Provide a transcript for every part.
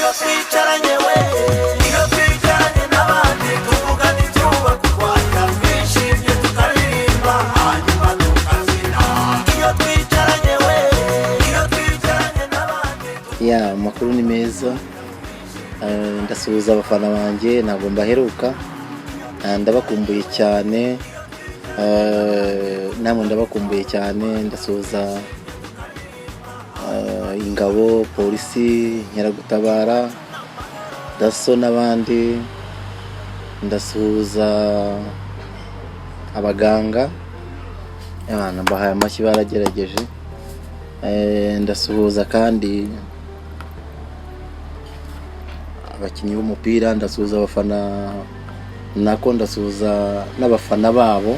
iyo twicaranye we iyo twicaranye n'abandi tuvugana ibyubaka u Rwanda twishimye tukaririmba hanyuma tukazina iyo twicaranye we iyo twicaranye n'abandi ya makuru ni meza. Ndasuhuza abafana banjye ntabwo mbaheruka, ndabakumbuye cyane, namwe ndabakumbuye cyane. Ndasuhuza ingabo, polisi, Nkeragutabara, daso n'abandi. Ndasuhuza abaganga, abana mbahaye amashyi baragerageje. Ndasuhuza kandi abakinnyi b'umupira, ndasuhuza abafana, nako ndasuhuza n'abafana babo,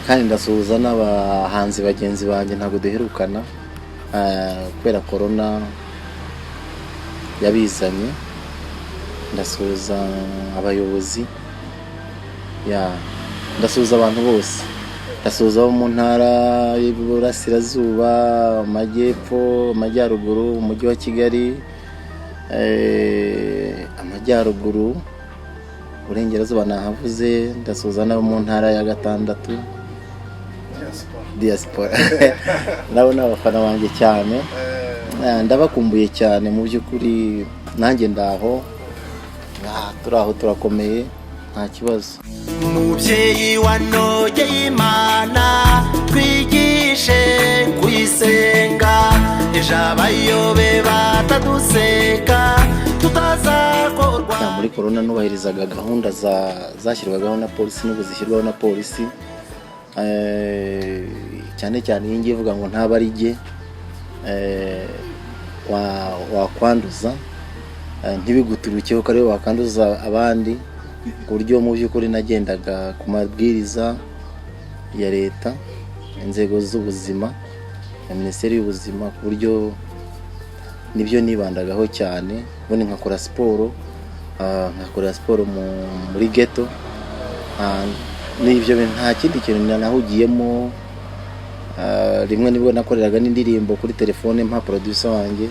kandi ndasuhuza n'abahanzi bagenzi banjye ntabwo duherukana kubera corona yabizanye. Ndasuhuza abayobozi, ndasuhuza abantu bose, ndasuhuza abo mu ntara y'Iburasirazuba, Amajyepfo, Amajyaruguru, Umujyi wa Kigali, Amajyaruguru, Burengerazuba nahavuze. Ndasuhuza n'abo mu ntara ya gatandatu, diaspora nabo n'abafana banjye cyane. Ndabakumbuye cyane mu by'ukuri, nanjye ndaho, turaho turakomeye nta kibazo. Umubyeyi wanogeye Imana twigishe kuyisenga, ejo abayobe bataduseka tutazakorwa. Muri corona nubahirizaga gahunda zashyirwagaho na polisi n'ubu zishyirwaho na polisi, cyane cyane iyi ngiye ivuga ngo ntabarige wakwanduza, ntibiguturukeho ko ariwe wakanduza abandi, ku buryo mu by'ukuri nagendaga ku mabwiriza ya leta, inzego z'ubuzima na Minisiteri y'Ubuzima, ku buryo nibyo nibandagaho cyane. Ubundi nkakora siporo, muri ghetto, n'ibyo nta kindi kintu nahugiyemo. Rimwe nibwo nakoreraga n'indirimbo kuri telefone, mpa producer wanjye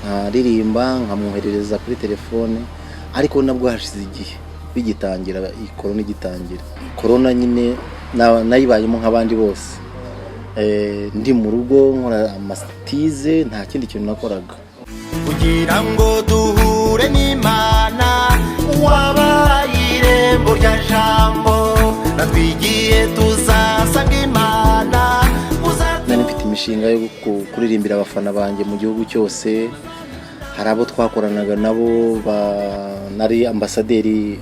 nkaririmba nkamwoherereza kuri telefone, ariko nabwo hashize igihe bigitangira, corona igitangira. Corona nyine nayibayemo nk'abandi bose, ndi mu rugo nkora amatize, nta kindi kintu nakoraga. Kugira ngo duhure n'Imana wabaye irembo rya jambo, natwigiye tuzasanga Imana. Nari mfite imishinga yo kuririmbira abafana banjye mu gihugu cyose. Hari abo twakoranaga nabo, nari ambasaderi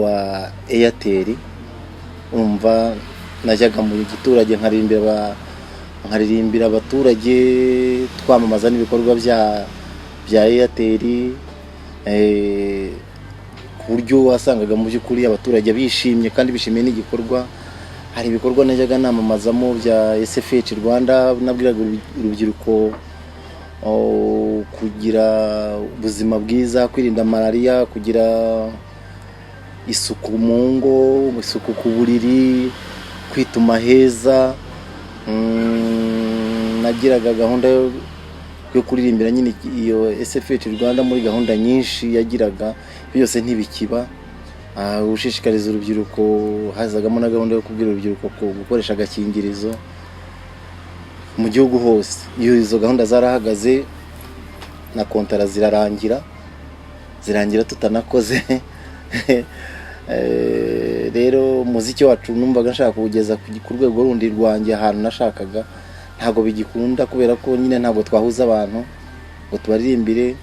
wa Airtel. Umva najyaga mu giturage nkaririmbira abaturage, twamamaza n'ibikorwa bya Airtel, ku buryo wasangaga mu by'ukuri abaturage bishimye kandi bishimiye n'igikorwa. Hari ibikorwa najyaga namamazamo bya SFH Rwanda, nabwiraga urubyiruko kugira ubuzima bwiza, kwirinda malaria, kugira isuku mu ngo, isuku ku buriri, kwituma heza. Nagiraga gahunda yo kuririmbira nyine iyo SFH Rwanda muri gahunda nyinshi yagiraga, byose ntibikiba. Ushishikariza urubyiruko, hazagamo na gahunda yo kubwira urubyiruko gukoresha agakingirizo mu gihugu hose. Iyo izo gahunda zarahagaze na kontara zirarangira tutanakoze. Rero umuziki wacu numvaga nshaka kugeza ku rwego rundi rwanjye, ahantu nashakaga ntago bigikunda, kubera ko nyine ntabwo twahuza abantu ngo tubaririmbire.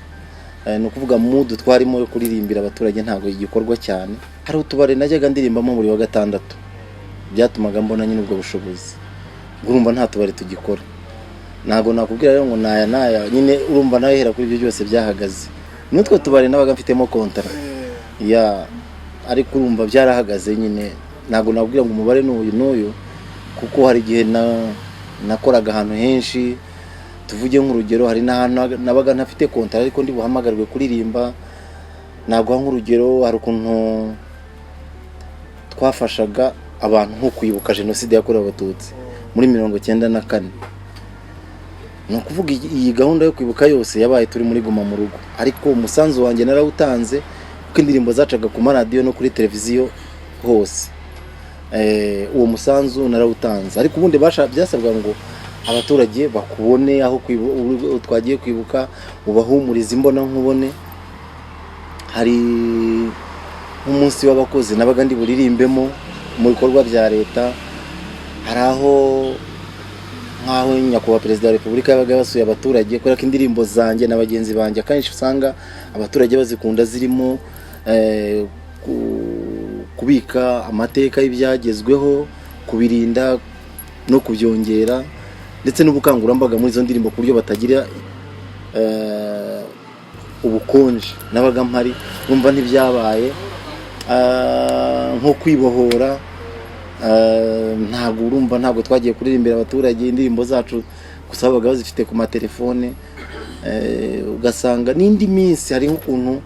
Ni ukuvuga mood twarimo yo kuririmbira abaturage ntabwo igikorwa cyane. Hari utubare najyaga ndirimbamo muri wa gatandatu, byatumaga mbona nyine ubwo bushobozi. Urumva nta tubare tugikora, ntabwo nakubwira rero ngo naya nyine, urumva nawe hera kuri ibyo byose byahagaze. N'utwo tubare nabaga mfitemo kontara, ariko urumva byarahagaze nyine. Ntabwo nakubwira ngo umubare n'uyu, kuko hari igihe nakoraga ahantu henshi. Tuvuge nk'urugero, hari n'ahantu nabaga ntafite kontara ariko ndi buhamagarwe kuririmba. Ntabwo nk'urugero, hari ukuntu twafashaga abantu nko kwibuka jenoside yakorewe Abatutsi muri 1994. ni ukuvuga iyi gahunda yo kwibuka yose yabaye turi muri Guma mu Rugo, ariko umusanzu wanjye narawutanze kuko indirimbo zacaga ku maradiyo no kuri televiziyo hose. Uwo musanzu narawutanze, ariko ubundi byasabwa ngo abaturage bakubone aho twagiye kwibuka, ubahumuriza imbona nkubone. Hari nk'umunsi w'abakozi nabaga ndi buririmbemo mu bikorwa bya leta, hari aho nk'aho nyakubahwa perezida wa repubulika yabaga basuye abaturage, kubera ko indirimbo zanjye na bagenzi banjye akenshi usanga abaturage bazikunda, zirimo kubika amateka y'ibyagezweho, kubirinda no kubyongera, ndetse n'ubukangurambaga muri izo ndirimbo ku buryo batagira ubukonje. Nabaga mpari numva ntibyabaye nko kwibohora. Ntabwo twagiye kuririmbira abaturage indirimbo zacu gusa, babaga bazifite ku matelefone. Ugasanga n'indi minsi hari nk'ukuntu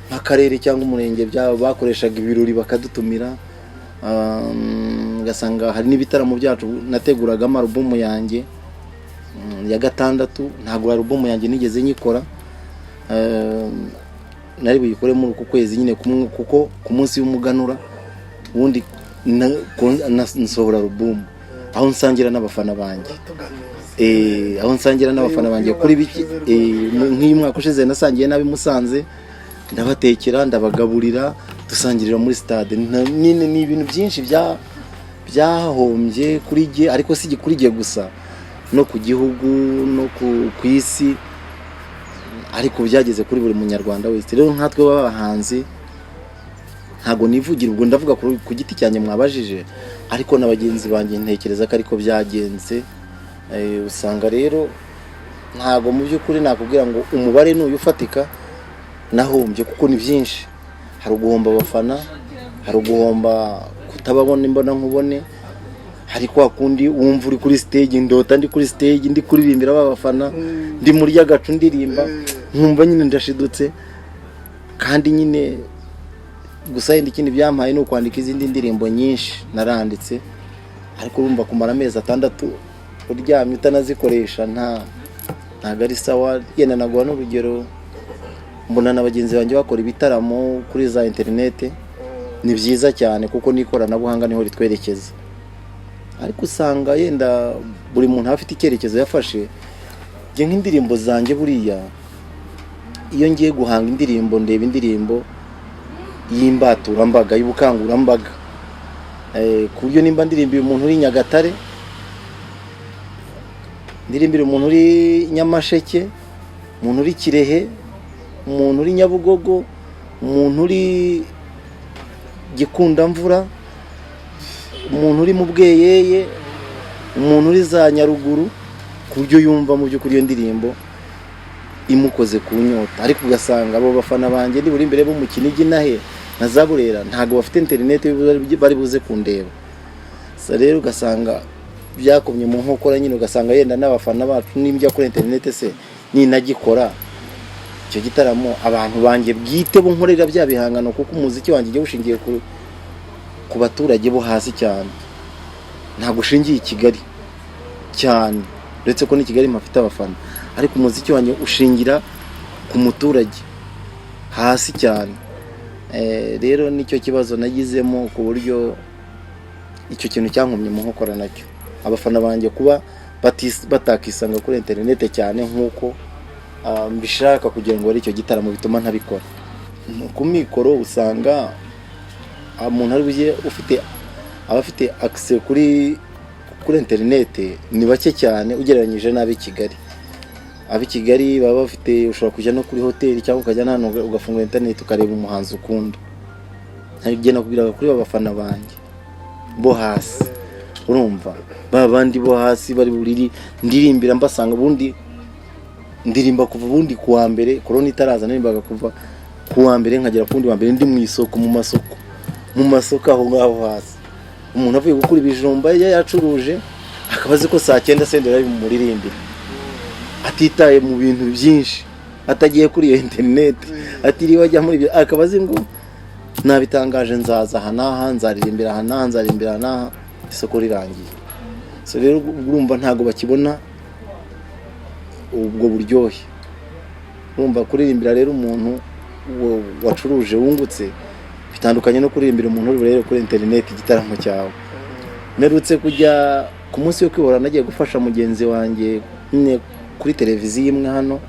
nk'akarere cyangwa umurenge bakoreshaga ibirori bakadutumira. Ugasanga hari n'ibitaramo byacu nateguragamo alubumu yanjye ya 6. Ntabwo alubumu yanjye nigeze nyikora, nari buyikore muri uku kwezi nyine kuko ku munsi w'umuganura ubundi nsohora alubumu aho nsangira n'abafana banjye. Kuri biki nk'iyi mwaka ushize nasangiye nabi Musanze, ndabatekera ndabagaburira, dusangirira muri stade. Ni ibintu byinshi byahombye kuri jye, ariko si kuri jye gusa, no ku gihugu no ku isi, ariko byageze kuri buri munyarwanda wese. Rero nkatwe b'abahanzi ntago nivugira, ubwo ndavuga ku giti cyanjye mwabajije, ariko na bagenzi banjye ntekereza ko ariko byagenze. Usanga rero ntago mu by'ukuri nakubwira ngo umubare n'uyu ufatika nahombye, kuko ni byinshi. Hari uguhomba abafana, hari uguhomba kutababona imbona nkubone, hari kwa kundi wumva uri kuri stage, ndota ndi kuri stage ndi kuririmbira abafana, ndi muri y'agacu ndirimba, nkumva nyine ndashidutse. Kandi nyine gusa ikindi byampaye no kwandika izindi ndirimbo nyinshi naranditse, ariko urumva kumara amezi 6 uryamye utanazikoresha ntago ari sawa. Yenda naguha n'urugero, mbona na bagenzi banjye bakora ibitaramo kuri za interinete, ni byiza cyane kuko n'ikoranabuhanga niho ritwerekeza, ariko usanga yenda buri muntu afite icyerekezo yafashe. Nge nk'indirimbo zanjye buriya iyo ngiye guhanga indirimbo, ndeba indirimbo y'imbaturambaga, y'ubukangurambaga, ku buryo nimba ndirimbiye umuntu uri Nyagatare, ndirimbira umuntu uri Nyamasheke, umuntu uri Kirehe, umuntu uri Nyabugogo, umuntu uri Gikundamvura, umuntu uri mu Bweyeye, umuntu uri za Nyaruguru, ku buryo yumva mu by'ukuri iyo ndirimbo imukoze ku nyota. Ariko ugasanga abo bafana banjye ndi buri imbere bo mu Kinigi nahe na za Burera ntago bafite internet bari buze kundeba. Rero ugasanga byakomye mu nkokora nyine, ugasanga yenda n'abafana bacu nimbya kuri internet se ninagikora icyo gitaramo abantu banjye bwite bo nkorera bya bihangano, kuko umuziki wanjye ugiye ushingiye ku baturage bo hasi cyane, ntago ushingiye i Kigali cyane, uretse ko ni Kigali mpafite abafana, ariko umuziki wanjye ushingira ku muturage hasi cyane. Rero nicyo kibazo nagizemo, ku buryo icyo kintu cyankomye mu nkokora nacyo, abafana banjye kuba batakisanga kuri internet cyane nkuko mbishaka kugira ngo ari icyo gitaramo bituma ntabikora. Ku mikoro usanga umuntu ari buje abafite access kuri internet ni bake cyane ugereranyije n'abi Kigali. Abi Kigali baba bafite, ushobora kujya no kuri hoteli cyangwa ukajya hano ugafungura internet ukareba umuhanzi ukunda. Nagenda kubwira kuri abafana banjye bo hasi, urumva babandi bo hasi bari buriri ndirimbira, mbasanga bundi ndirimba kuva bundi kuwa mbere corona itaraza, narimbaga kuva kuwa mbere nkagera kundi wa mbere ndi mu isoko, mu masoko aho ngaho hasi. Umuntu avuye gukura ibijumba yacuruje akabaze ko saa 9 sendera bimuririmbira, atitaye mu bintu byinshi, atagiye kuri iyo internet, atiriwe ajya muri akabaze ngo nabitangaje nzaza hanaha, nzaririmbira hanaha, nzaririmbira hanaha, isoko rirangiye. Rero urumva ntago bakibona ubwo buryohe. Urumva kuririmbira rero umuntu wacuruje wungutse bitandukanye no kuririmbira umuntu uri rero kuri internet igitaramo cyawe. Merutse kujya ku munsi wo kwihora nagiye gufasha mugenzi wanjye nyine kuri televiziyo imwe hano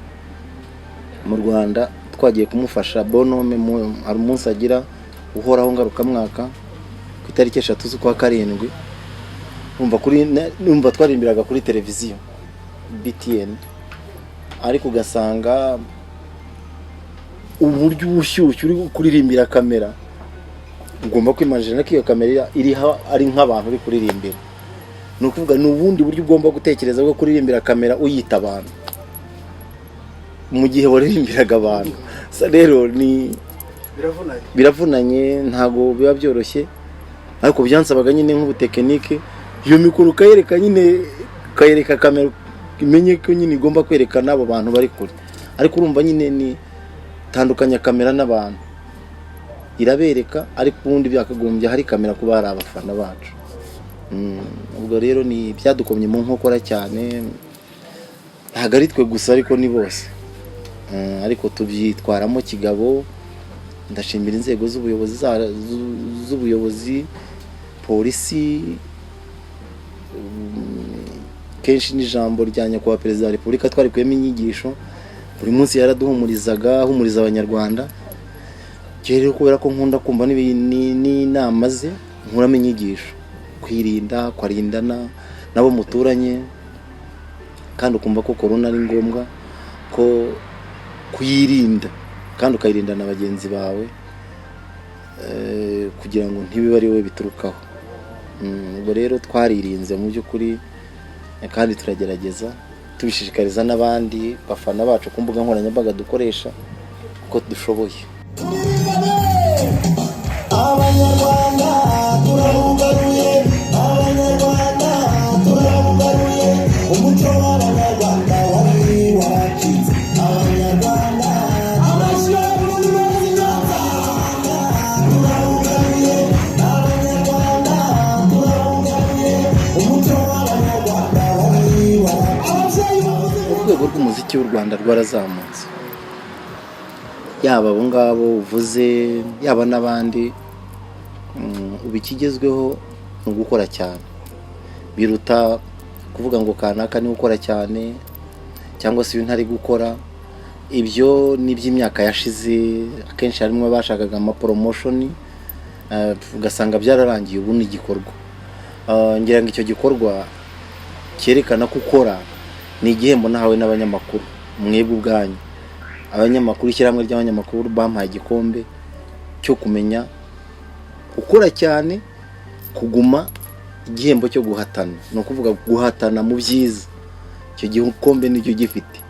mu Rwanda, twagiye kumufasha bonome hari umunsi agira uhoraho ngarukamwaka ku itariki 3 z'ukwa karindwi. Urumva twaririmbiraga kuri televiziyo BTN, ariko ugasanga uburyo ubushyushyu uri kuririmbira kamera, ugomba kwimagina ko iyo kamera iri ari nk'abantu uri kuririmbira. Ni ukuvuga ni ubundi buryo ugomba gutekereza bwo kuririmbira kamera uyita abantu mu gihe waririmbiraga abantu. Rero ni biravunanye, ntago biba byoroshye, ariko byansabaga nyine nk'ubutekinike. Iyo mikoro ukayereka nyine, ukayereka kamera imenye ko nyine igomba kwerekana abo bantu bari kure, ariko urumva nyine ni tandukanya kamera n'abantu, irabereka ariko ubundi byakagombye hari kamera kuba hari abafana bacu. Ubwo rero ni byadukomye mu nkokora cyane, ntago ari twe gusa ariko ni bose, ariko tubyitwaramo kigabo. Ndashimira inzego z'ubuyobozi polisi, kenshi n'ijambo rya nyakubahwa perezida wa repubulika twari kuyemo inyigisho buri munsi yaraduhumurizaga, ahumuriza abanyarwanda. Rero kubera ko nkunda kumva n'inama ze, nkuramo inyigisho kwirinda, kwarindana nabo muturanye, kandi ukumva ko corona ari ngombwa ko kuyirinda kandi ukayirinda na bagenzi bawe, kugira ngo ntibibe ari wowe biturukaho. Ubwo rero twaririnze mu by'ukuri, kandi turagerageza tubishishikariza n'abandi bafana bacu ku mbuga nkoranyambaga dukoresha uko dushoboye. Abanyarwanda turabugaruye, Abanyarwanda turabugaruye, umuco w'Abanyarwanda wari waracitse. Abanyarwanda turabugaruye, Abanyarwanda turabugaruye, umuco w'Abanyarwanda wari waracitse. Urwego rw'umuziki w'u Rwanda rwarazamutse, yaba abo ngabo uvuze, yaba n'abandi. Ubu ikigezweho ni ugukora cyane, biruta kuvuga ngo kanaka ni gukora cyane cyangwa se ibintu ari gukora. Ibyo ni by'imyaka yashize, akenshi harimo abashakaga ama promotion, ugasanga byararangiye. Ubu ni igikorwa, ngira ngo icyo gikorwa cyerekana ko ukora ni igihembo nahawe n'abanyamakuru. Mwebwe ubwanyu abanyamakuru, ishyirahamwe ry'abanyamakuru bampaye igikombe cyo kumenya ukora cyane, kuguma igihembo cyo guhatana. Ni ukuvuga guhatana mu byiza, icyo gikombe nicyo gifite.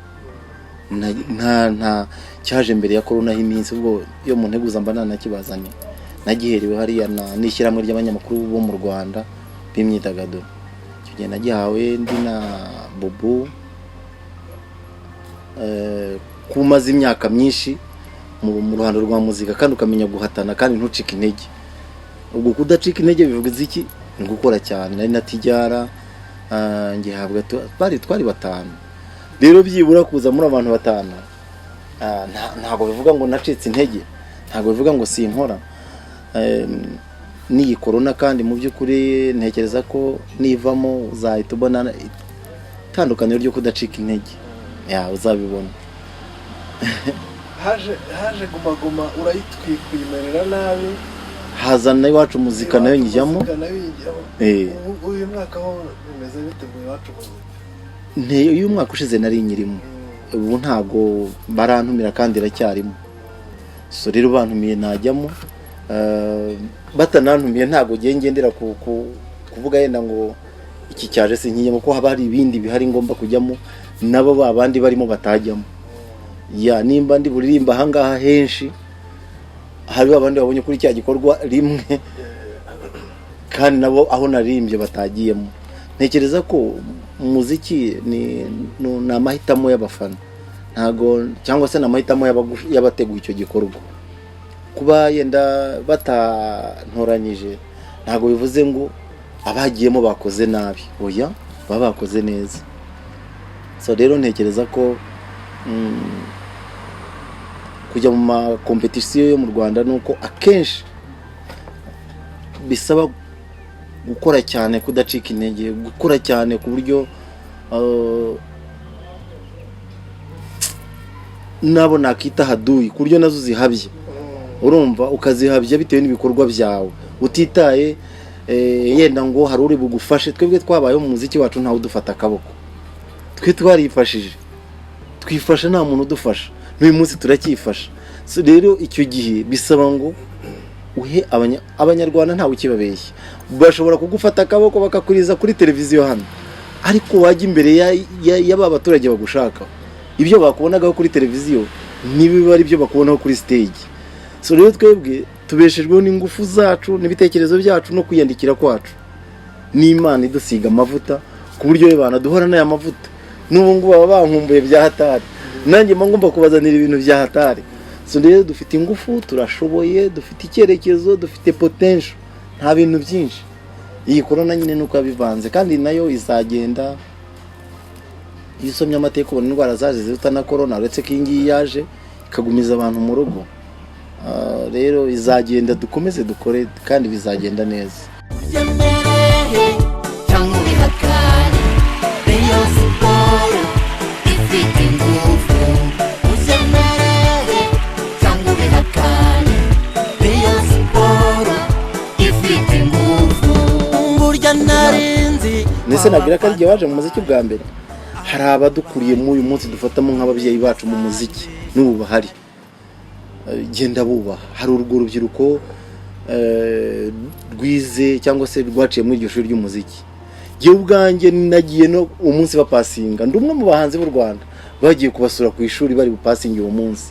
Nta cyaje mbere ya corona y'iminsi, ubwo iyo mu nteguza mba nanakibazanye, nagiherewe hariya n'ishyirahamwe ry'abanyamakuru bo mu Rwanda b'imyidagaduro. Icyo gihe nagihawe ndi na Bobo, kumaze imyaka myinshi mu ruhando rwa muzika kandi ukamenya guhatana kandi ntucike intege. Ubwo kudacika intege bivuga iki? Ni gukora cyane. Nari natijyara ngihabwa twari batanu, rero byibura kuza muri abantu batanu, ntago bivuga ngo nacitse intege, ntago bivuga ngo sinkora. Ni corona kandi mu by'ukuri ntekereza ko nivamo uzahita ubona itandukaniro ryo kudacika intege, uzabibona. haje guma urayitwikwimerera nabi, hazana iwacu muzika nayo njyamo. Uyu mwaka ho bimeze bite mu iwacu muzika? Uyu mwaka ushize nari nyirimo, ubu ntago barantumira kandi iracyarimo. So rero bantumiye najyamo, batanantumiye ntago ngendera kuvuga yenda ngo iki cyaje sinkiyemo, ko haba hari ibindi bihari ngomba kujyamo nabo babandi barimo batajyamo. Nimba ndi buririmba ahangaha henshi, hari abandi babonye kuri cya gikorwa rimwe kandi nabo aho naririmbye batagiyemo. Ntekereza ko umuziki ni amahitamo y'abafana, ntago cyangwa se n'amahitamo y'abateguye icyo gikorwa. Kuba yenda batantoranyije ntago bivuze ngo abagiyemo bakoze nabi, oya, baba bakoze neza. so rero ntekereza ko kujya mu ma competition yo mu Rwanda nuko akenshi bisaba gukora cyane, kudacika intege, gukora cyane ku buryo nabo nakita haduyi ku buryo nazo zihabye, urumva ukazihabya bitewe n'ibikorwa byawe utitaye yenda ngo hari uri bugufashe. Twebwe twabaye mu muziki wacu ntawe udufata akaboko, twe twarifashije, twifasha nta muntu udufasha, n'uyu munsi turacyifasha. So rero icyo gihe bisaba ngo uhe abanyarwanda ntawe ukibabeshya, bashobora kugufata akaboko bakakuriza kuri televiziyo hano, ariko wajya imbere y'aba baturage bagushaka, ibyo bakubonagaho kuri televiziyo nibiba ari byo bakubonaho kuri stage. So rero twebwe tubeshejweho n'ingufu zacu n'ibitekerezo byacu no kwiyandikira kwacu, n'Imana idusiga amavuta ku buryo bana duhora n'aya mavuta. N'ubu ngo baba bankumbuye bya hatari, nanjye ngomba kubazanira ibintu bya hatari. So rero dufite ingufu, turashoboye, dufite icyerekezo, dufite potential, nta bintu byinshi. Iyi corona nyine nuko yabivanze, kandi nayo izagenda. Iyo usomye amateka ubona indwara zaje ziruta na corona, uretse ko iyi yaje ikagumiza abantu mu rugo. Rero izagenda, dukomeze dukore kandi bizagenda neza. Nese nabwira ko ari waje mu muziki bwa mbere, hari abadukuriye mu uyu munsi dufatamo nk'ababyeyi bacu mu muziki n'ubu bahari, genda bubaha. Hari urwo rubyiruko rwize cyangwa se rwaciye muri iryo shuri ry'umuziki. Jewe ubwanjye nagiye no umunsi bapasinga, ndi umwe mu bahanzi b'u Rwanda bagiye kubasura ku ishuri bari bupasinga uwo munsi.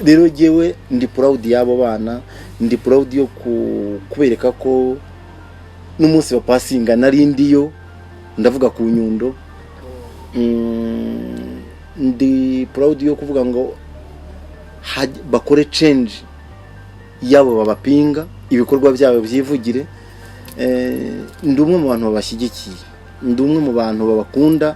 Rero jewe ndi proud y'abo bana, ndi proud yo kubereka ko n'umunsi bapasinga nari ndiyo, ndavuga ku Nyundo. Ndi proud yo kuvuga ngo bakore change yabo babapinga, ibikorwa byabo byivugire. Ndi umwe mu bantu babashyigikiye, ndi umwe mu bantu babakunda.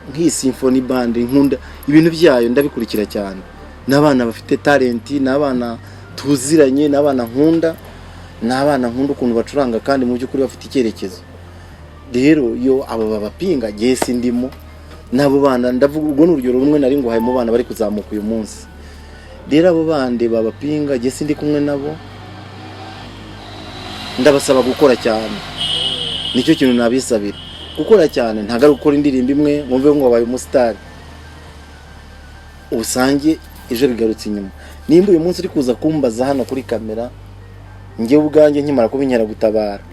Nk'iyi symphony band nkunda ibintu byayo, ndabikurikira cyane. N'abana bafite talent, n'abana tuziranye, n'abana nkunda, n'abana nkunda ukuntu bacuranga kandi mu by'ukuri bafite icyerekezo. Rero yo abo babapinga gihe sindimo, nabo bana ndavuga ubwo n'urugero rumwe nari ngo hayemo bana bari kuzamuka uyu munsi. Rero abo bande babapinga gihe sindi kumwe nabo, ndabasaba gukora cyane. Nicyo kintu nabisabira, gukora cyane, ntago ari gukora indirimbo imwe mwumve ngo wabaye umustar usange ejo bigarutse inyuma. Nimba uyu munsi uri kuza kumbaza hano kuri kamera, njye ubwanjye nkimara kubinyara gutabara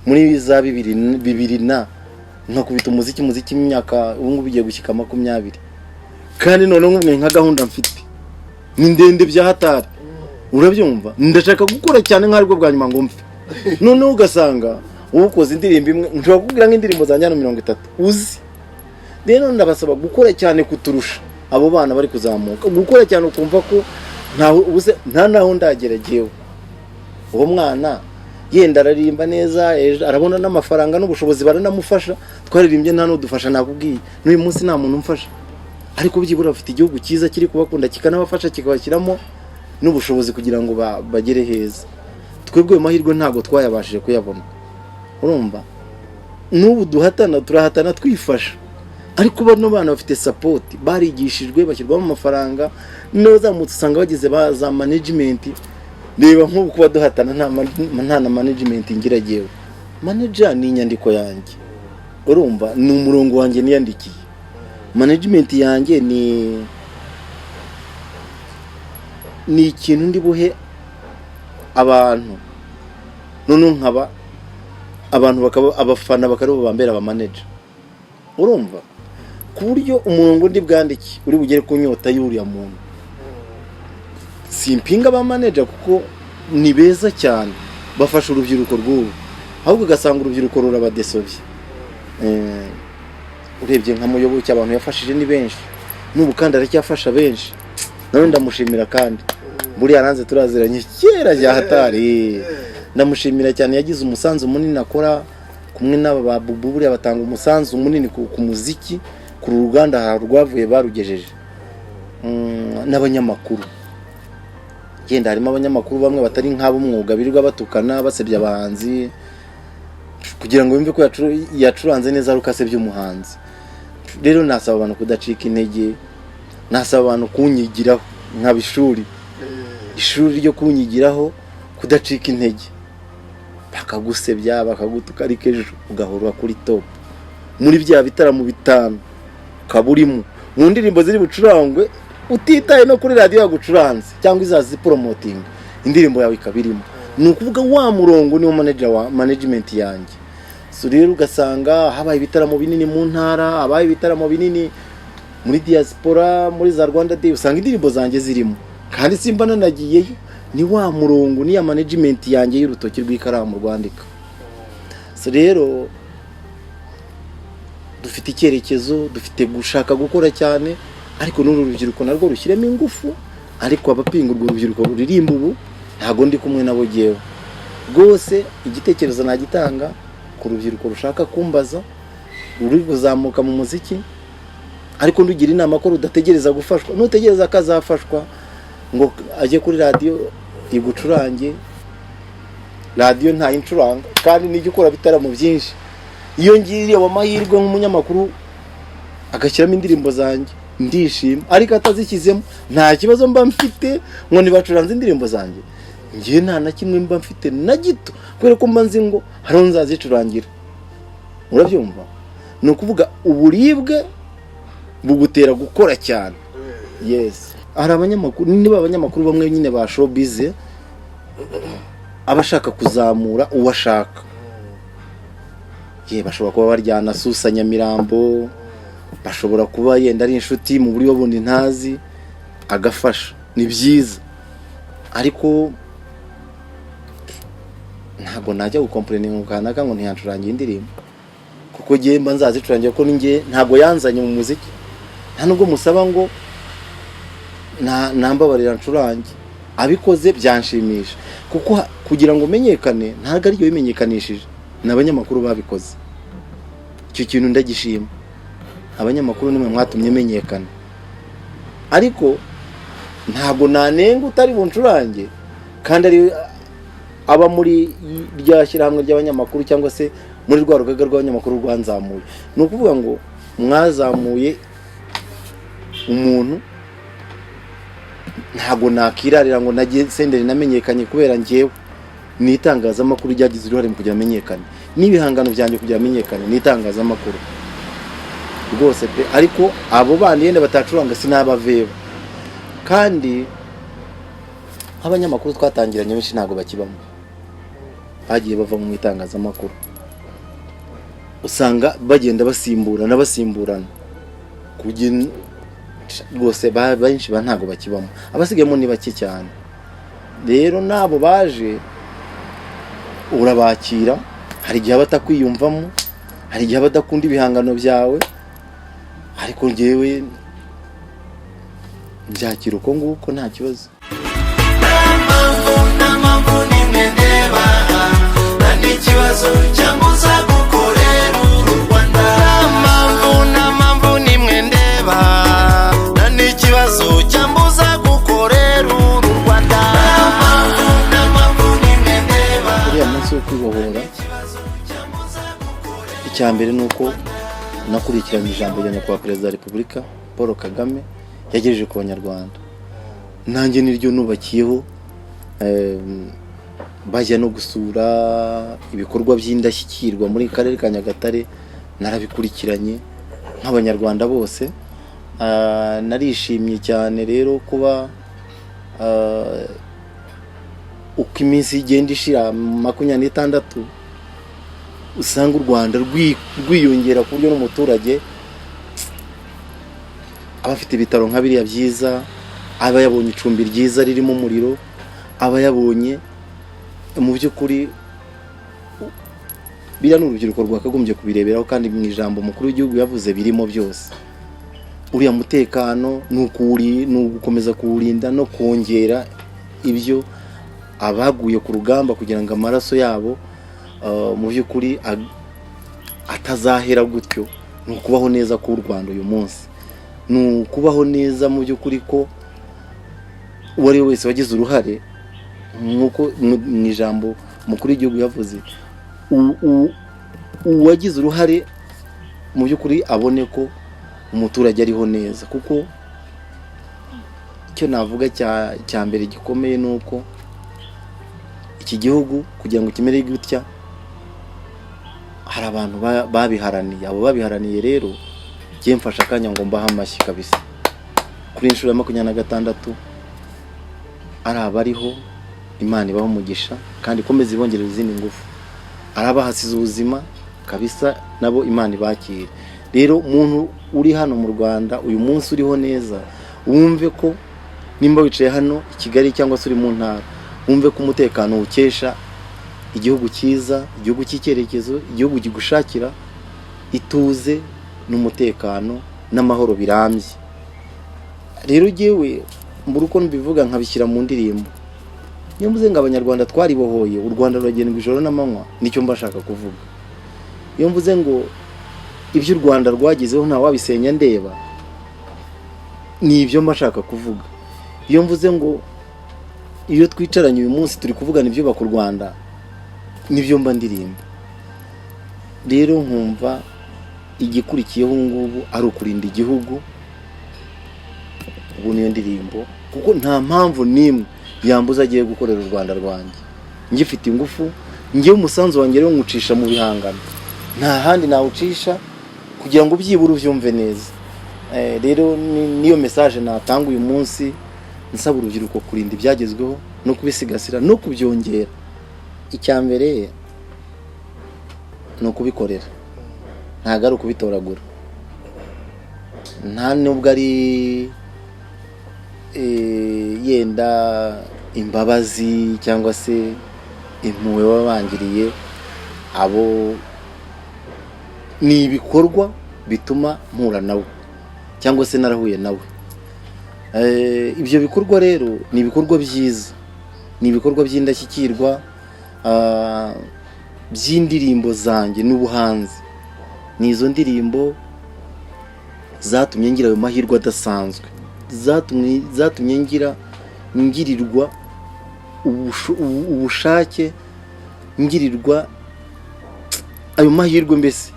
muri za 2000 nkakubita umuziki imyaka ubu ngubu bigiye gushyika 20, kandi none nk'umwe nka gahunda mfite ni ndende bya hatari, urabyumva. Ndashaka gukora cyane nk'aribwo bwa nyuma ngo mfe. None ugasanga ukoze indirimbo imwe, nshobora kubwira nk'indirimbo za 30 uzi. Rero ndabasaba gukora cyane kuturusha abo bana bari kuzamuka, gukora cyane ukumva ko nta naho ndageragewe. Uwo mwana yenda ararimba neza, arabona n'amafaranga n'ubushobozi baranamufasha. Twaririmbye nta n'udufasha, nakubwiye n'uyu munsi nta muntu umfasha, ariko byibura bafite igihugu cyiza kiri kubakunda, kikanabafasha, kikabashyiramo n'ubushobozi kugira ngo bagere heza. Twebwe ayo mahirwe ntago twayabashije kuyabona, urumva. N'ubu turahatana twifasha, ariko bano bana bafite support, barigishijwe, bashyirwamo amafaranga, n'abazamutse usanga bagize za management. Reba nk'ubu kuba duhatana nta na management ngira jewe. Manager ni inyandiko yanjye, urumva, ni umurongo wanjye niyandikiye. Management yanjye ni ikintu ndi buhe abantu, none nkaba abantu bakaba abafana bakaribo bambera aba manager, urumva. Ku buryo umurongo ndi bwandiki uri bugere ku nyota y'uriya muntu. Simpinga ba manager kuko ni beza cyane, bafasha urubyiruko rw'ubu, ahubwo ugasanga urubyiruko rurabadesobye. Urebye nka muyoboke abantu yafashije ni benshi, n'ubu kandi aracyafasha benshi, nawe ndamushimira. Kandi buriya aranze turaziranye kera rya hatari, ndamushimira cyane. Yagize umusanzu munini akora kumwe n'aba ba Bubu buriya batanga umusanzu munini ku muziki ku ruganda rwavuye barugejeje. N'abanyamakuru genda harimo abanyamakuru bamwe batari nk'abo mwuga birirwa batukana basebya abahanzi kugira ngo bimve ko yacuranze neza rukasebya umuhanzi. Rero nasaba abantu kudacika intege, nasaba abantu kunyigiraho nk'abishuri ishuri ryo kunyigiraho kudacika intege, bakagusebya bakagutuka ariko ejo ugahora kuri top muri bya bitaramo bitanu kaburimo mu ndirimbo ziri bucurangwe utitaye no kuri radio yagucuranze cyangwa izazi promoting indirimbo yawe ikabirimo. Ni ukuvuga wa murongo niwo manager wa management yanjye. So rero ugasanga habaye ibitaramo binini mu ntara, habaye ibitaramo binini muri diaspora, muri za Rwanda Day, usanga indirimbo zanjye zirimo kandi simba nanagiyeyo. Ni wa murongo ni ya management yanjye y'urutoki rw'ikaramu rwandika. So rero dufite icyerekezo, dufite gushaka gukora cyane, ariko n'uru rubyiruko narwo rushyiremo ingufu. Ariko abapinga urwo rubyiruko ruririmba ubu ntago ndi kumwe nabo jewe rwose. Igitekerezo nagitanga ku rubyiruko rushaka kumbaza ruri kuzamuka mu muziki, ariko ndugira inama ko rudategereza gufashwa. Nutegereza akazafashwa ngo aje kuri radio igucurange, radio nta incuranga kandi nijye ukora bitaramo byinshi. Iyo ngiriye amahirwe nk'umunyamakuru agashyiramo indirimbo zanjye ndishima, ariko atazikizemo nta kibazo mba mfite ngo nibacuranze indirimbo zanjye. Ngiye nta na kimwe mba mfite na gito, kubera ko mba nzi ngo hariho nzazicurangira. Urabyumva? Ni ukuvuga uburibwe bugutera gukora cyane. Yes. Hari abanyamakuru, niba abanyamakuru bamwe nyine ba showbiz abashaka kuzamura uwashaka. Bashobora kuba baryana Susa Nyamirambo, bashobora kuba yenda ari inshuti mu buryo bundi ntazi agafasha. Ni byiza, ariko ntabwo najya gukomplaining ukanaka ngo ntiyancurangiye indirimbo, kuko giye mba nzazicurangiye ko ninjye ntabwo yanzanye mu muziki. Nta nubwo musaba ngo nambabarira ncurange, abikoze byanshimisha, kuko kugira ngo menyekane ntabwo ari byo bimenyekanishije, n'abanyamakuru babikoze. Icyo kintu ndagishima, abanyamakuru nimwe mwatumye menyekana. Ariko ntabwo nanenga utari buncurange kandi ari aba muri ryashyira hamwe ry'abanyamakuru cyangwa se muri rwa rugaga rw'abanyamakuru rwanzamuye. Ni ukuvuga ngo mwazamuye umuntu, ntabwo nakirarira ngo nagiye senderi namenyekanye kubera ngewe. Ni itangazamakuru ryagize uruhare mu kugira amenyekane, n'ibihangano byanjye kugira amenyekane ni itangazamakuru rwose pe. Ariko abo bandi yenda batacuranga sinabaveba, kandi abanyamakuru twatangiranye benshi ntabwo bakibamo, bagiye bava mu itangazamakuru. Usanga bagenda basimburana kugira rwose benshi ntabwo bakibamo, abasigayemo ni bake cyane. Rero nabo baje urabakira, hari igihe batakwiyumvamo, hari igihe badakunda ibihangano byawe, ariko ngewe byakira uko nguko nta kibazo. Namamvu nimendeba nani kibazo cyambuza gukorera u Rwanda. Namamvu nimendeba nani kibazo cyambuza gukorera u Rwanda. Namamvu nimendeba. Uriya munsi wo kwibohora, icyambere nuko nakurikiranye ijambo rya nyakubahwa Perezida wa Repubulika Paul Kagame yagejeje ku Banyarwanda. Nanjye niryo nubakiyeho, bajya no gusura ibikorwa by'indashyikirwa muri karere ka Nyagatare, narabikurikiranye nk'abanyarwanda bose. Narishimye cyane rero kuba uko iminsi igenda ishira 26 usanga u Rwanda rwiyongera ku buryo n'umuturage abafite ibitaro nka biriya byiza, aba yabonye icumbi ryiza ririmo umuriro, aba yabonye. Mu by'ukuri biriya n'urubyiruko rwakagombye kubireberaho, kandi mu ijambo mukuru w'igihugu yavuze birimo byose. Uriya mutekano nugukomeza kuwurinda no kongera ibyo abaguye ku rugamba kugira ngo amaraso yabo mu by'ukuri atazahera gutyo, ni ukubaho neza k'u Rwanda uyu munsi, ni ukubaho neza mu by'ukuri ko uwo ari we wese wagize uruhare, nk'uko mu ijambo mukuru w'igihugu yavuze, uwagize uruhare mu by'ukuri abone ko umuturage ariho neza. Kuko icyo navuga cya mbere gikomeye ni uko iki gihugu kugira ngo kimere gutya hari abantu babiharaniye. Abo babiharaniye rero njye mfasha akanya ngo mbahe amashyi kabisa. Kuri inshuro ya 26 ari abariho, Imana ibaho umugisha kandi ikomeze ibongerera izindi ngufu. Ari abahasize ubuzima kabisa, nabo Imana ibakire. Rero umuntu uri hano mu Rwanda uyu munsi uriho neza, wumve ko nimba wicaye hano i Kigali cyangwa se uri mu ntara, wumve ko umutekano ukesha igihugu cyiza, igihugu cy'icyerekezo, igihugu gigushakira ituze n'umutekano n'amahoro birambye. Rero jewe mbura uko mbivuga nkabishyira mu ndirimbo. Niyo mvuze ngo abanyarwanda twaribohoye, u Rwanda ruragendwa ijoro n'amanywa, nicyo mbashaka kuvuga. Iyo mvuze ngo ibyo u Rwanda rwagezeho nta wabisenya ndeba, ni ibyo mbashaka kuvuga. Iyo mvuze ngo iyo twicaranye uyu munsi turi kuvugana ibyo baka u Rwanda, nibyo mba ndirimba. Rero nkumva igikurikiyeho ngubu ari ukurinda igihugu. Ubu niyo ndirimbo, kuko nta mpamvu nimwe yambuza agiye gukorera u Rwanda rwanjye. Ngifite ingufu, ngiye umusanzu wanjye rero nkucisha mu bihangano, nta handi nawucisha kugira ngo byibura uvyumve neza. Rero niyo message natanga uyu munsi, nsaba urubyiruko kurinda ibyagezweho no kubisigasira no kubyongera. Icya mbere no kubikorera, ntago ari ukubitoragura, nta nubwo ari yenda imbabazi cyangwa se impuhwe wabangiriye abo. Ni ibikorwa bituma mpura nawe cyangwa se narahuye nawe. Ibyo bikorwa rero ni ibikorwa byiza, ni ibikorwa by'indashyikirwa, by'indirimbo zanjye n'ubuhanzi. Ni izo ndirimbo zatumye ngira ayo mahirwe adasanzwe, zatumye ngirirwa ubushake, ngirirwa ayo mahirwe mbese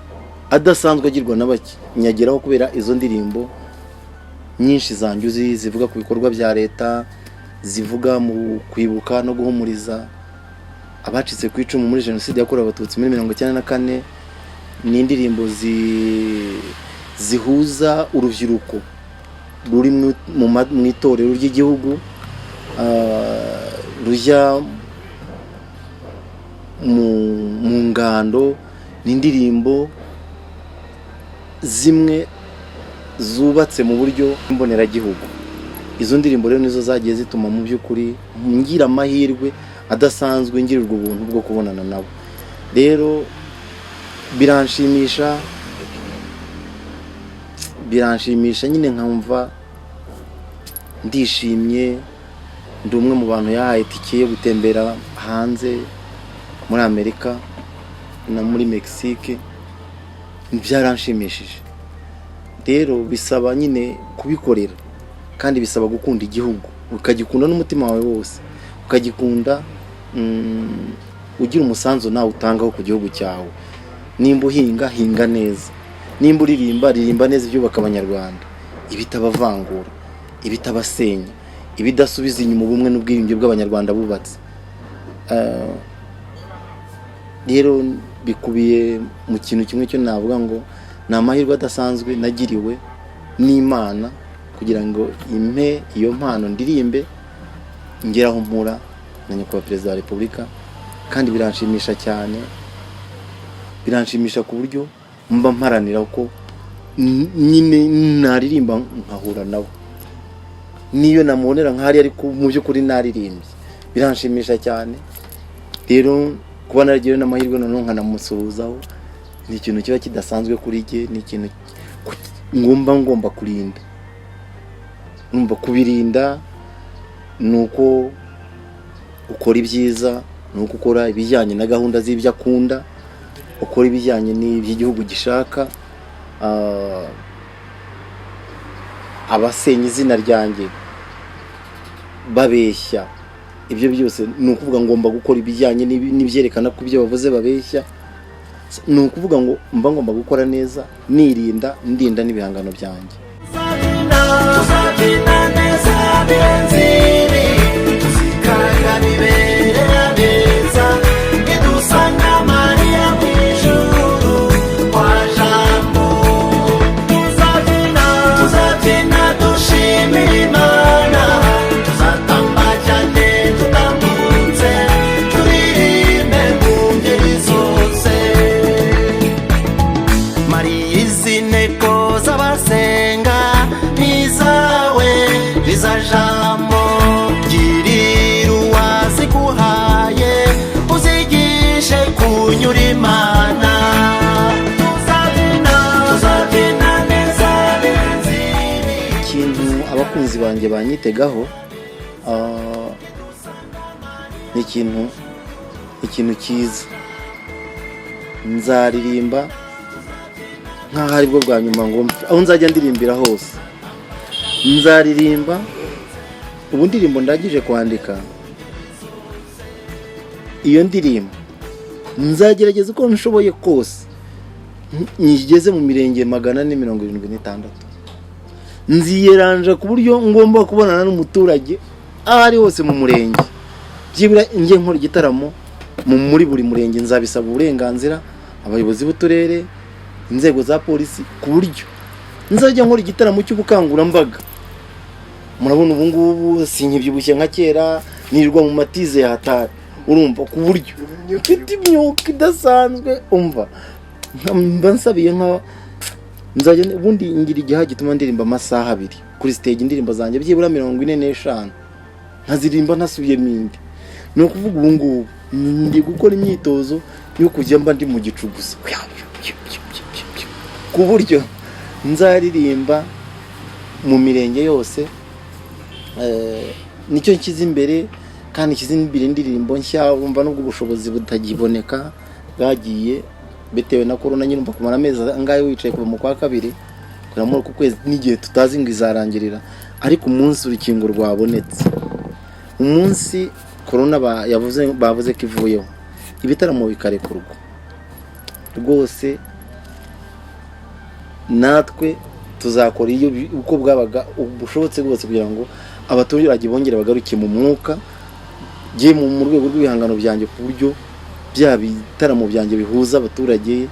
adasanzwe agirwa n'abake nyageraho kubera izo ndirimbo nyinshi zanjye zivuga ku bikorwa bya leta, zivuga mu kwibuka no guhumuriza abacitse ku icumu muri Jenoside yakorewe Abatutsi muri 1994. Ni indirimbo zihuza urubyiruko ruri mu itorero ry'igihugu, rujya mu ngando. Ni indirimbo zimwe zubatse mu buryo mboneragihugu. Izo ndirimbo rero nizo zagiye zituma mu by'ukuri ngira amahirwe adasanzwe, ngirirwa ubuntu bwo kubonana nabo. Rero biranshimisha nyine, nkamva ndishimye. Ndi umwe mu bantu yahaye itike yo gutembera hanze muri Amerika na muri Mexique. Byaranshimishije. Rero bisaba nyine kubikorera, kandi bisaba gukunda igihugu, ukagikunda n'umutima wawe wose, ukagikunda ugira umusanzu nawe utangaho ku gihugu cyawe. Nimba hinga neza, nimba ririmba neza ibyubaka abanyarwanda, ibitabavangura, ibitabasenya, ibidasubiza inyuma ubumwe n'ubwiyunge bw'abanyarwanda bubatse. Rero bikubiye mu kintu kimwe cyo navuga ngo ni amahirwe adasanzwe nagiriwe n'Imana kugira ngo impe iyo mpano ndirimbe ngeraho mpura na Nyakubahwa Perezida wa Repubulika. Kandi biranshimisha cyane, biranshimisha ku buryo mba mparanira ko nyine naririmba nkahura nawe, niyo namubonera nk'ahari ariko mu by'ukuri naririmbye. Biranshimisha cyane. Rero kuba naragiye n'amahirwe none nkanamusuhuzaho, ni ikintu kiba kidasanzwe kuri jye, ni ikintu ngomba kurinda. Numva kubirinda nuko ukora ibyiza, nuko ukora ibijyanye na gahunda z'ibyo akunda, ukora ibijyanye n'iby'igihugu gishaka, abasenya izina ryanjye babeshya, ibyo byose ni ukuvuga ngomba gukora ibijyanye n'ibyerekana ko ibyo bavuze babeshya. Ni ukuvuga ngo mba ngomba gukora neza, nirinda ndinda n'ibihangano byanjye. Tuzabina neza benzini, tuzikarira biberera neza, idusanga Mariya mu ijuru kwa Jambo. Tuzabyina dushimira Imana, tuzatamba cyane tutambutse, turirimbe mu ngeri zose. Mariya izi nteko z'abasenga nizawe riza Jambo, girira uwaziguhaye uzigishe kunyura Imana. Tuzabyina neza benzini. Ikintu abakunzi banjye banyitegaho ni ikintu cyiza. Nzaririmba nk'aho ari bwo bwa nyuma ngo aho nzajya ndirimbira hose. Nzaririmba ubu ndirimbo ndagije kwandika, iyo ndirimbo nzagerageza uko nshoboye kose nyigeze mu mirenge 476. Nziyeranja ku buryo ngomba kubonana n'umuturage aho ari hose mu murenge, byibura njye nkora igitaramo muri buri murenge. Nzabisaba uburenganzira abayobozi b'uturere, inzego za polisi, ku buryo nzajya nkora igitaramo cy'ubukangurambaga. Murabona ubu ngubu sinkibyibushye nka kera, nirirwa mu matize ya hatari, urumva, ku buryo mfite imyuka idasanzwe. Umva, mba nsabiye nka nzajya ubundi ngira igihe gituma ndirimba amasaha 2 kuri stage, indirimbo zanjye byibura 45 nkazirimba ntasubiyemo indi. Ni ukuvuga ubu ngubu ndi gukora imyitozo yo kujya mba ndi mu gicu gusa, ku buryo nzaririmba mu mirenge yose. Nicyo nshyize imbere, kandi nshyize imbere indirimbo nshya. Urumva nubwo ubushobozi butagiboneka bwagiye bitewe na corona, nyine umva kumara amezi angahe wicaye kuva mu kwa kabiri kugera muri ku kwezi, n'igihe tutazi ngo izarangirira. Ariko umunsi urukingo rwabonetse, umunsi corona bavuze ko ivuyeho, ibitaramo bikarekurwa rwose, natwe tuzakora iyo uko bwabaga ubushobotse bwose kugira ngo abaturage bongere bagaruke mu mwuka. Giye mu rwego rw'ibihangano byanjye, ku buryo bya bitaramo byanjye bihuza abaturage,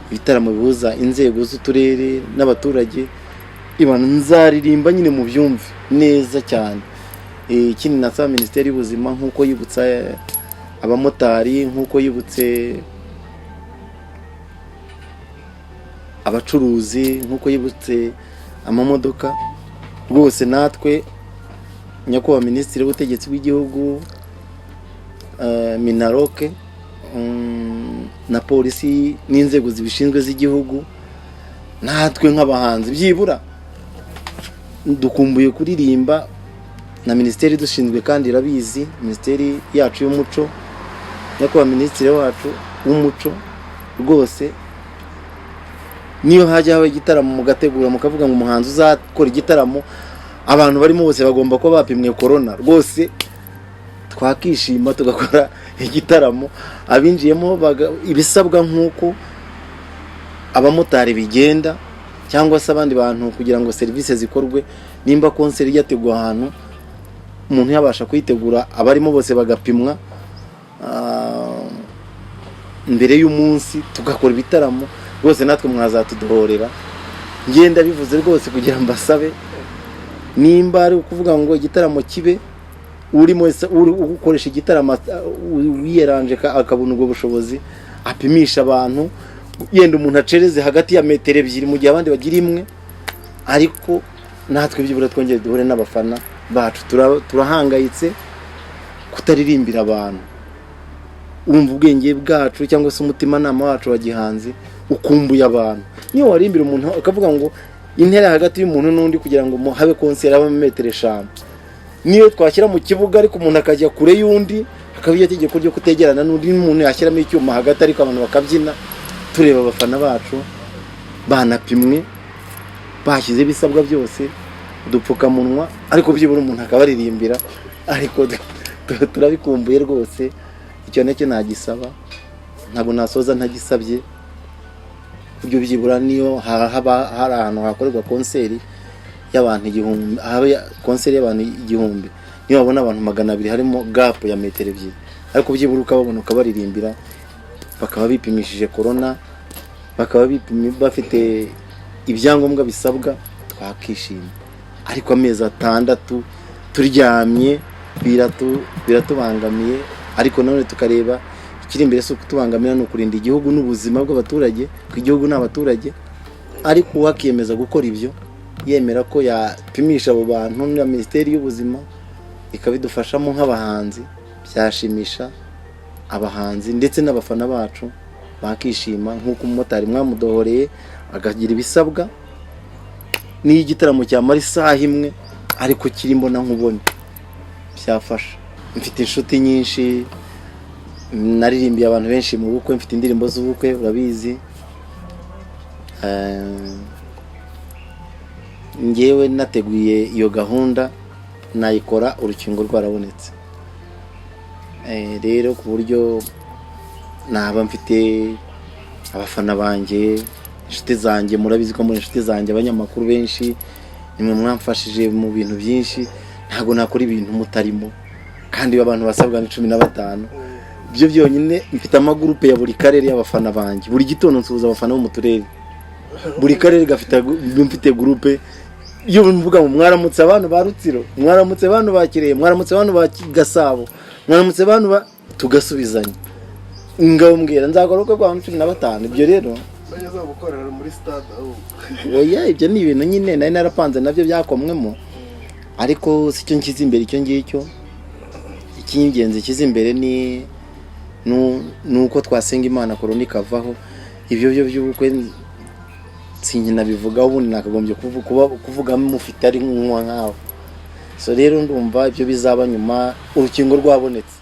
ibitaramo bihuza inzego z'uturere n'abaturage, ibana nzaririmba nyine mu byumve neza cyane. Ikindi nasaba Minisiteri y'Ubuzima, nk'uko yibutsa abamotari, nk'uko yibutse abacuruzi, nk'uko yibutse amamodoka, rwose natwe nyakubahwa Minisitiri w'Ubutegetsi bw'Igihugu, Minaroke na polisi n'inzego zibishinzwe z'igihugu, natwe nk'abahanzi byibura dukumbuye kuririmba. Na Minisiteri dushinzwe kandi irabizi, Minisiteri yacu y'umuco, nyakubahwa Minisitiri wacu w'umuco, rwose niyo hajya hawe igitaramo mugategura mukavuga ngo umuhanzi uzakora igitaramo, abantu barimo bose bagomba kuba bapimwe corona, rwose twakishima tugakora igitaramo. Abinjiyemo ibisabwa nk'uko abamotari bigenda, cyangwa se abandi bantu, kugira ngo serivisi zikorwe. Nimba konseri yategwa ahantu, umuntu yabasha kuyitegura, abarimo bose bagapimwa mbere y'umunsi, tugakora ibitaramo. Rwose natwe mwazatudohorera, ngenda bivuze rwose kugira mbasabe, nimba ari ukuvuga ngo igitaramo kibe, urimo ukoresha igitaramo wiyeranje akabona ubwo bushobozi, apimisha abantu, yenda umuntu acereze hagati ya metero 2 mu gihe abandi bagira 1. Ariko natwe byibura twongere duhure n'abafana bacu. Turahangayitse kutaririmbira abantu. Urumva ubwenge bwacu cyangwa se umutima nama wacu wa gihanzi ukumbuye abantu. Niyo warimbira umuntu akavuga ngo intera hagati y'umuntu n'undi kugira ngo habe konseri aba metero 5, niyo twashyira mu kibuga ariko umuntu akajya kure y'undi hakaba iyo tegeko ryo kutegerana n'undi muntu yashyiramo icyuma hagati ariko abantu bakabyina tureba abafana bacu banapimwe bashyize ibisabwa byose udupfukamunwa ariko byibura umuntu akaba aririmbira ariko turabikumbuye rwose icyo nacyo nagisaba ntabwo nasoza ntagisabye ibyo byibura niyo haba hari ahantu hakorerwa konseri y'abantu 1000 haba konseri y'abantu 1000 niyo babona abantu 200 harimo gap ya metero 2 ariko byibura ukababona ukabaririmbira bakaba bipimishije corona bakaba bafite ibyangombwa bisabwa twakishima ariko amezi 6 turyamye biratubangamiye ariko none tukareba ikiri imbere so kutubangamira no kurinda igihugu n'ubuzima bw'abaturage kw'igihugu n'abaturage ariko wakiyemeza gukora ibyo yemera ko yapimisha abo bantu na Minisiteri y'Ubuzima ikabidufashamo nk'abahanzi byashimisha abahanzi ndetse n'abafana bacu bakishima nk'uko umumotari mwamudohoreye akagira ibisabwa n'igitaramo cya Marisa imwe ariko kirimo na nkubone byafasha mfite inshuti nyinshi naririmbiye abantu benshi mu bukwe mfite indirimbo z'ubukwe urabizi ngewe nateguye iyo gahunda nayikora urukingo rwarabonetse rero ku buryo naba mfite abafana banjye inshuti zanjye murabizi ko muri inshuti zanjye abanyamakuru benshi nimwe mwamfashije mu bintu byinshi ntago nakora ibintu mutarimo kandi abantu basabwa ni 15 byo byonyine mfite amagurupe ya buri karere y'abafana banjye buri gitondo nsuhuza abafana bo mu turere buri karere gafite mfite groupe iyo mvuga mu mwaramutse abantu ba Rutsiro mwaramutse abantu bakireye mwaramutse abantu ba Gasabo mwaramutse abantu tugasubizanya ngabo mbwira nzagaruka kwa 15 ibyo rero bageza gukorera muri stade oya ibyo ni ibintu nyine nari narapanze nabyo byakomwemo ariko sicyo nkiza imbere icyo ngicyo ikingenzi kiza imbere ni nuko twasenga Imana korona ikavaho ibyo byo by'ubukwe sinkina bivuga ubundi nakagombye kuvuga mufite ari nkaho so rero ndumva ibyo bizaba nyuma urukingo rwabonetse